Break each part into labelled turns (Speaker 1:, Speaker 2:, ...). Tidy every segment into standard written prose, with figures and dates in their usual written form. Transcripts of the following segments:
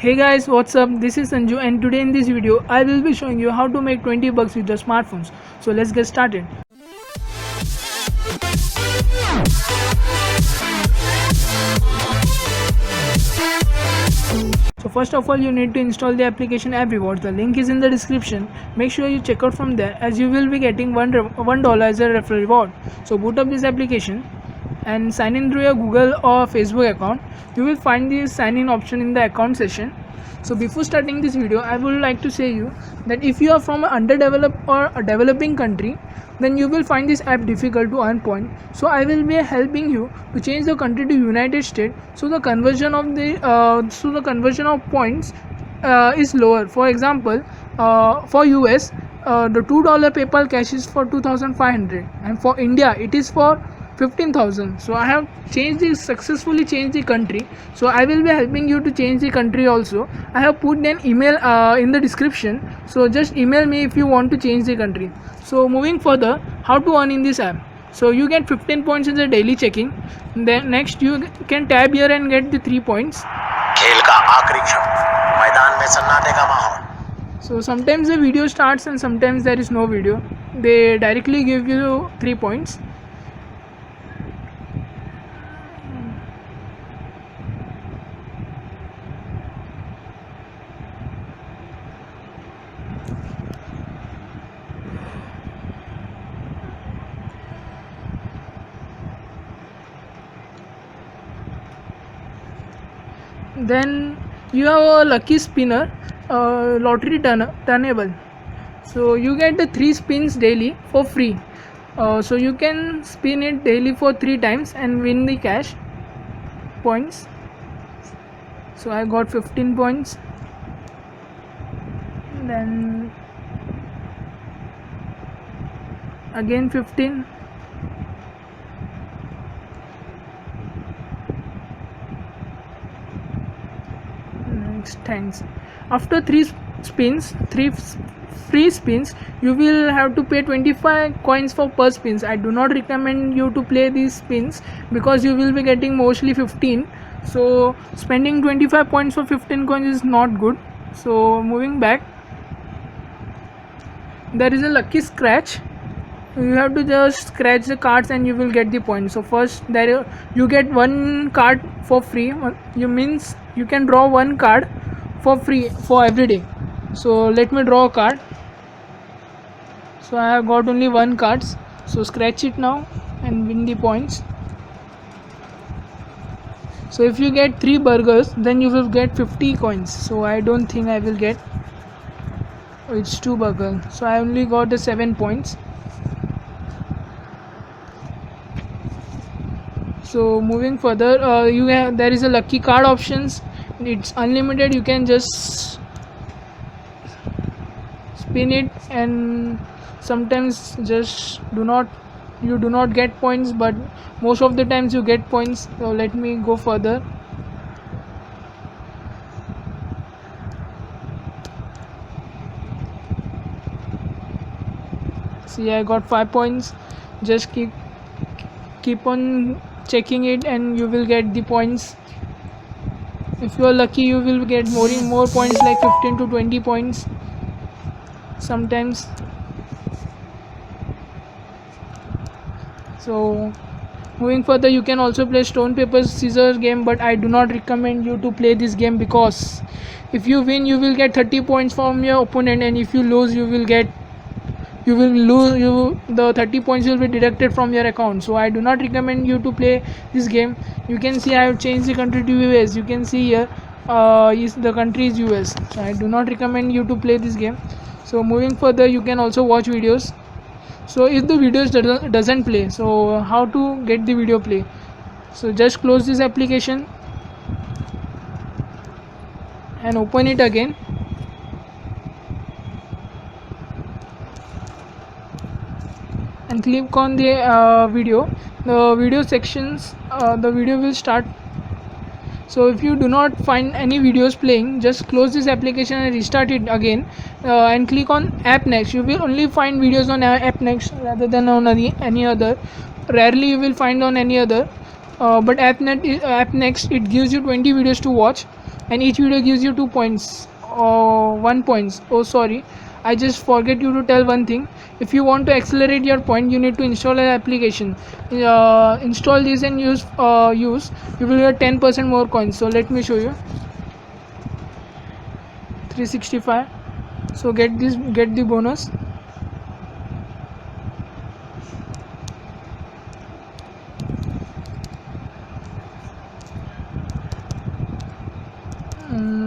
Speaker 1: Hey guys, what's up? This is Sanju and today in this video I will be showing you how to make 20 bucks with your smartphones. So let's get started. So first of all you need to install the application App Rewards. The link is in the description. Make sure you check out from there as you will be getting $1 as a referral reward. So boot up this application and sign in through your Google or Facebook account. You will find the sign in option in the account section. So before starting this video I would like to say you that if you are from an underdeveloped or a developing country, then you will find this app difficult to earn points. So I will be helping you to change the country to United States, so the conversion of points is lower. For example, for US, the $2 PayPal cash is for 2,500 and for India it is for 15,000. So I have successfully changed the country. So I will be helping you to change the country also. I have put an email in the description. So just email me if you want to change the country. So moving further, how to earn in this app. So you get 15 points in the daily checking. Then next you can tab here and get the 3 points.
Speaker 2: खेल का आखिरी क्षण, मैदान में सन्नाटे का माहौल.
Speaker 1: So sometimes the video starts and sometimes there is no video. They directly give you 3 points. Then you have a lucky spinner, lottery turnable. So you get the 3 spins daily for free. So you can spin it daily for 3 times and win the cash points. So I got 15 points. Then again 15. Thanks. After 3 free spins, you will have to pay 25 coins for per spins. I do not recommend you to play these spins because you will be getting mostly 15. So spending 25 points for 15 coins is not good. So moving back, there is a lucky scratch. You have to just scratch the cards and you will get the points. So first there you get 1 card for free. You means you can draw 1 card for free for every day. So let me draw a card. So I have got only 1 cards. So scratch it now and win the points. So if you get 3 burgers, then you will get 50 coins. So I don't think I will get. It's 2 burgers. So I only got the 7 points. So moving further, there is a lucky card options. It's unlimited. You can just spin it and sometimes you do not get points, but most of the times you get points. So let me go further. See, I got 5 points. Just keep on checking it and you will get the points. If you are lucky, you will get more points, like 15 to 20 points sometimes. So moving further, you can also play stone paper scissors game, but I do not recommend you to play this game because if you win you will get 30 points from your opponent, and if you lose the 30 points will be deducted from your account. So I do not recommend you to play this game. You can see I have changed the country to US. You can see here the country is US. So I do not recommend you to play this game. So moving further, you can also watch videos. So if the videos doesn't play, so how to get the video play? So just close this application and open it again. And click on the video sections. The video will start. So if you do not find any videos playing, just close this application and restart it again, and click on App Next. You will only find videos on App Next rather than on any other. Rarely you will find on any other. But app next, it gives you 20 videos to watch. and each video gives you 2 points or 1 points. Oh sorry, I just forget you to tell one thing. If you want to accelerate your point, you need to install an application. Install this and use you will get 10% more coins. So let me show you. 365. So get the bonus.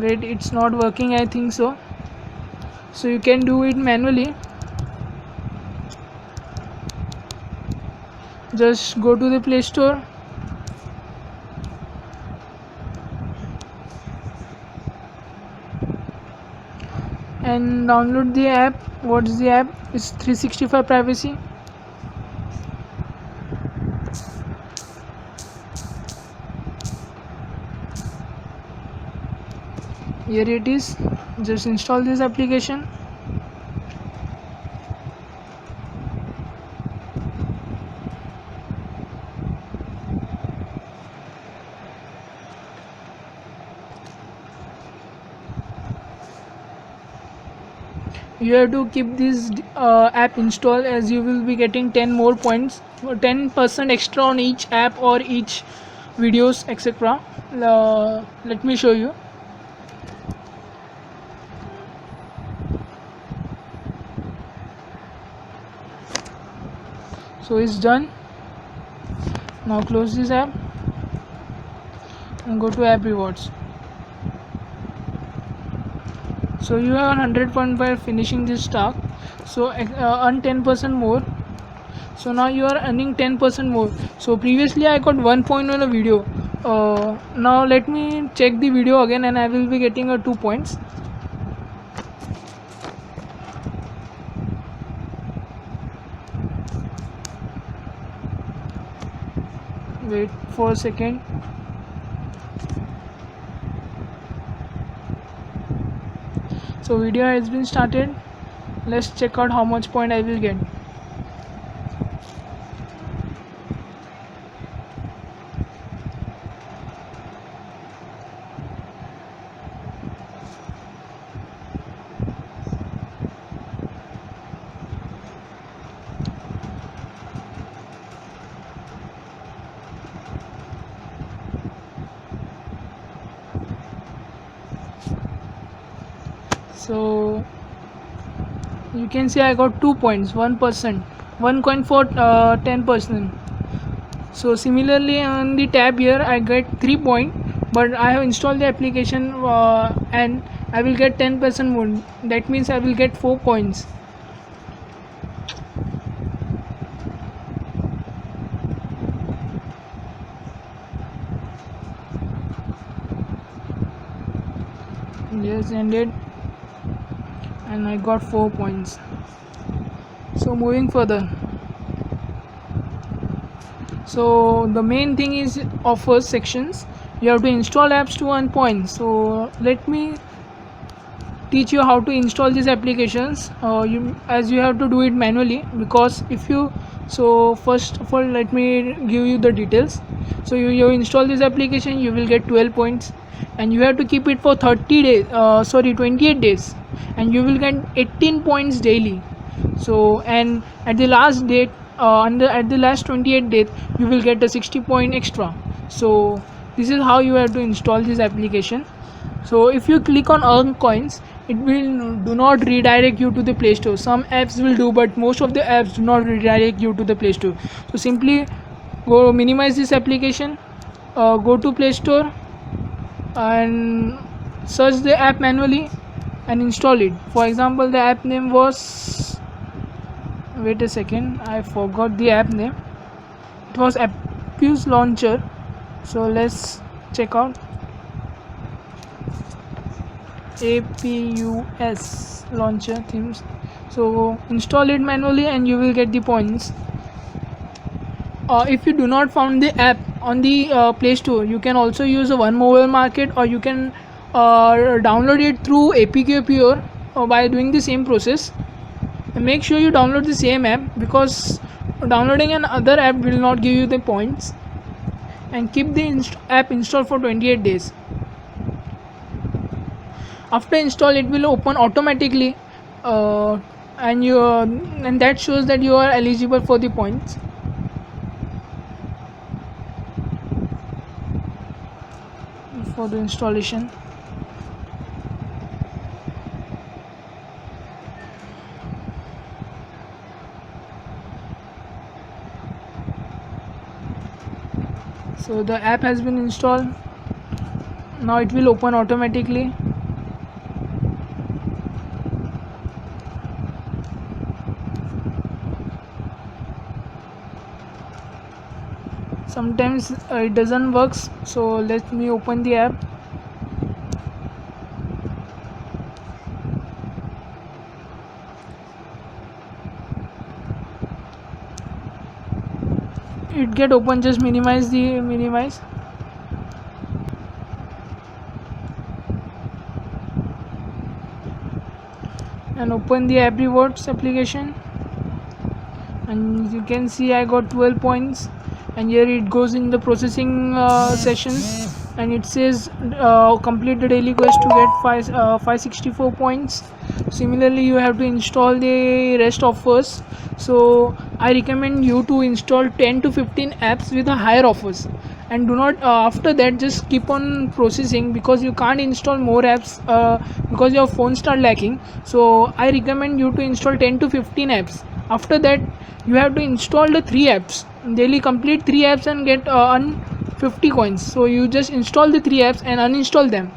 Speaker 1: Wait, it's not working, I think so. So you can do it manually. Just go to the Play Store, and download the app. What's the app? It's 365 Privacy. Here it is. Just install this application. You have to keep this app installed, as you will be getting 10 more points, 10% extra on each app or each videos, etc. Let me show you. So it's done. Now close this app and go to app rewards. So you have 100.5 finishing this task. So earn 10% more. So now you are earning 10% more. So previously I got 1 point on a video. Now let me check the video again, and I will be getting 2 points. Wait for a second. So video has been started. Let's check out how much point I will get. So you can see I got 2 points, 1%, 1 coin for 10%. So similarly on the tab here I get 3 point, but I have installed the application and I will get 10% more. That means I will get 4 points. Yes, ended, and I got 4 points. So moving further. So the main thing is offers sections. You have to install apps to earn points. So let me teach you how to install these applications. As you have to do it manually, because if you, so first of all let me give you the details. So you install this application, you will get 12 points, and you have to keep it for 30 days, 28 days, and you will get 18 points daily. So and at the last date, at the last 28 days, you will get a 60 point extra. So this is how you have to install this application. So if you click on earn coins, it will do not redirect you to the Play Store. Some apps will do, but most of the apps do not redirect you to the Play Store. So simply go minimize this application, go to Play Store and search the app manually and install it. For example, the app name was, wait a second, I forgot the app name. It was Appus Launcher. So let's check out Appus Launcher themes. So install it manually and you will get the points. If you do not find the app on the Play Store, you can also use a One Mobile Market, or you can download it through APK Pure by doing the same process. And make sure you download the same app, because downloading another app will not give you the points. And keep the app installed for 28 days. After install, it will open automatically, and that shows that you are eligible for the points. For the installation, so the app has been installed. Now it will open automatically. Sometimes it doesn't works, so let me open the app. It get open, just minimize and open the app rewards application, and you can see I got 12 points, and here it goes in the processing session, and it says complete the daily quest to get 564 points. Similarly, you have to install the rest offers, so I recommend you to install 10 to 15 apps with a higher offers, and do not after that just keep on processing, because you can't install more apps because your phone start lacking. So I recommend you to install 10 to 15 apps. After that, you have to install the 3 apps daily, complete 3 apps and get 50 coins. So you just install the 3 apps and uninstall them.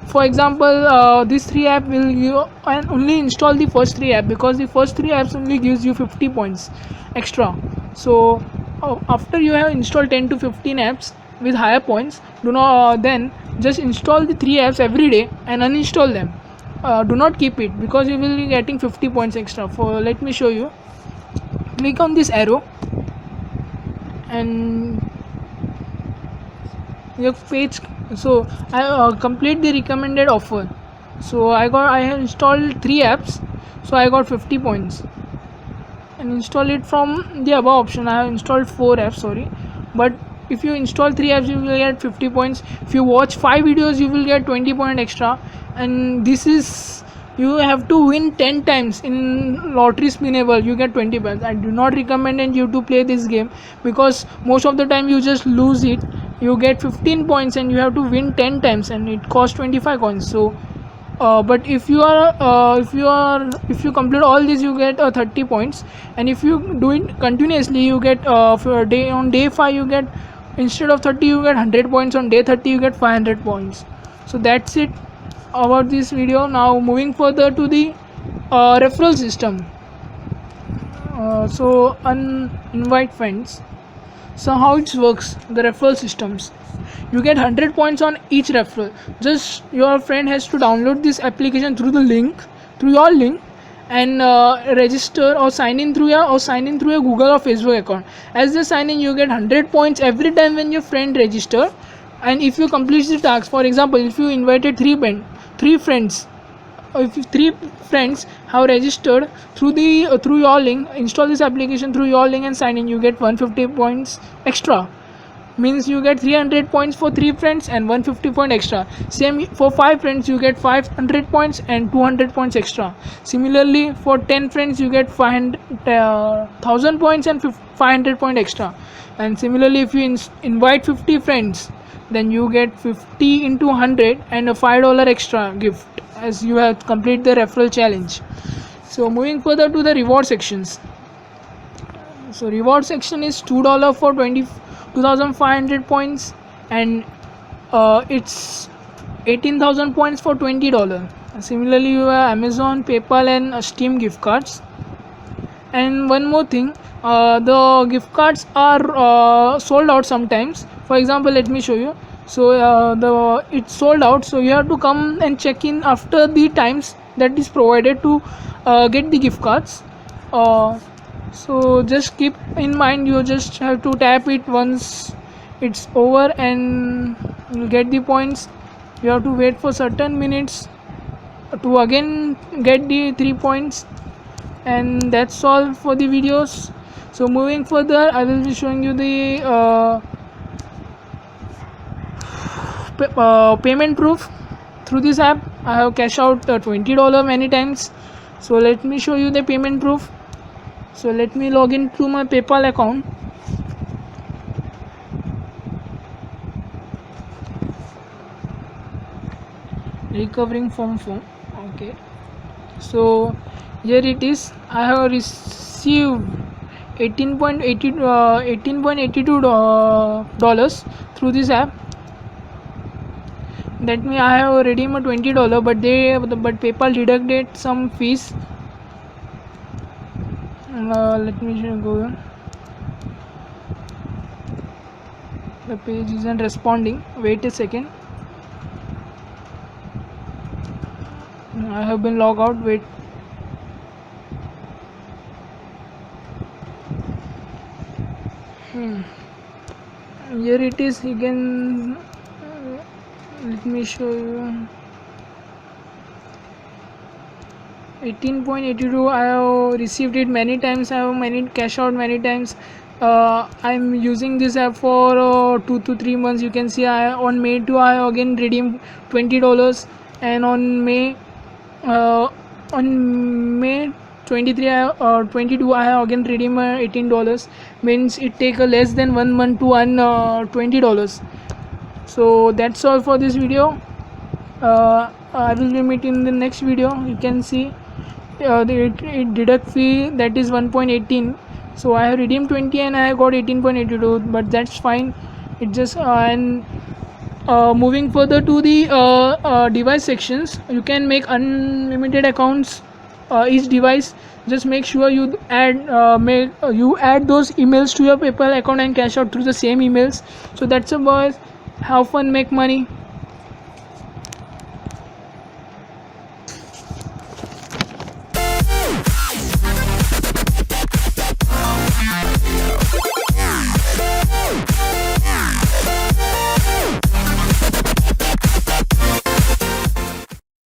Speaker 1: For example, this 3 app will you and only install the first 3 app, because the first 3 apps only gives you 50 points extra. So after you have installed 10 to 15 apps with higher points, do not then just install the 3 apps every day and uninstall them. Do not keep it, because you will be getting 50 points extra. For let me show you. Click on this arrow and your page. So I complete the recommended offer. So I have installed 3 apps, so I got 50 points, and install it from the above option. I have installed 4 apps, sorry, but if you install 3 apps you will get 50 points. If you watch 5 videos you will get 20 point extra, and this is you have to win 10 times in lottery spinnable, you get 20 points. I do not recommend you to play this game, because most of the time you just lose it. You get 15 points and you have to win 10 times, and it costs 25 coins. So but if you complete all this you get 30 points, and if you do it continuously you get for day 5 you get, instead of 30 you get 100 points, on day 30 you get 500 points. So that's it about this video. Now moving further to the referral system. So invite friends. So how it works, the referral systems, you get 100 points on each referral. Just your friend has to download this application through your link, and register or sign in through your Google or Facebook account. As they sign in, you get 100 points every time when your friend register. And if you complete the task, for example, if you invited 3 friends, or if 3 friends have registered through your link, install this application through your link and sign in, you get 150 points extra. Means you get 300 points for 3 friends and 150 point extra. Same for 5 friends, you get 500 points and 200 points extra. Similarly, for 10 friends you get 1000 points and 500 point extra. And similarly, if you invite 50 friends, then you get 50 into 100 and a $5 extra gift, as you have completed the referral challenge. So moving further to the reward sections. So reward section is $2 for 2,500 points, and it's 18,000 points for $20. Similarly, you have Amazon, PayPal and Steam gift cards. And one more thing, the gift cards are sold out sometimes. For example, let me show you. So it's sold out, so you have to come and check in after the times that is provided to get the gift cards. So just keep in mind, you just have to tap it once it's over and you'll get the points. You have to wait for certain minutes to again get the 3 points, and that's all for the videos. So moving further, I will be showing you the payment proof. through this app I have cashed out $20 many times. So let me show you the payment proof. So let me log in to my PayPal account. Recovering from phone. Okay, so here it is. I have received $18.82 through this app. That means I have redeemed $20, but PayPal deducted some fees. Let me go. The page isn't responding. Wait a second. I have been logged out. Wait. Here it is. You can let me show you. 18.82. I have received it many times. I have many cash out many times. I'm using this app for 2 to 3 months. You can see on May 2 I have again redeemed $20, and on May 23 22 I have again redeemed $18. Means it take less than 1 month to earn $20. So that's all for this video. I will be meeting in the next video. You can see it deduct fee, that is 1.18. so I have redeemed 20 and I got 18.82, but that's fine. It just and moving further to the device sections, you can make unlimited accounts each device. Just make sure you add those emails to your PayPal account and cash out through the same emails. So that's a boys, have fun, make money.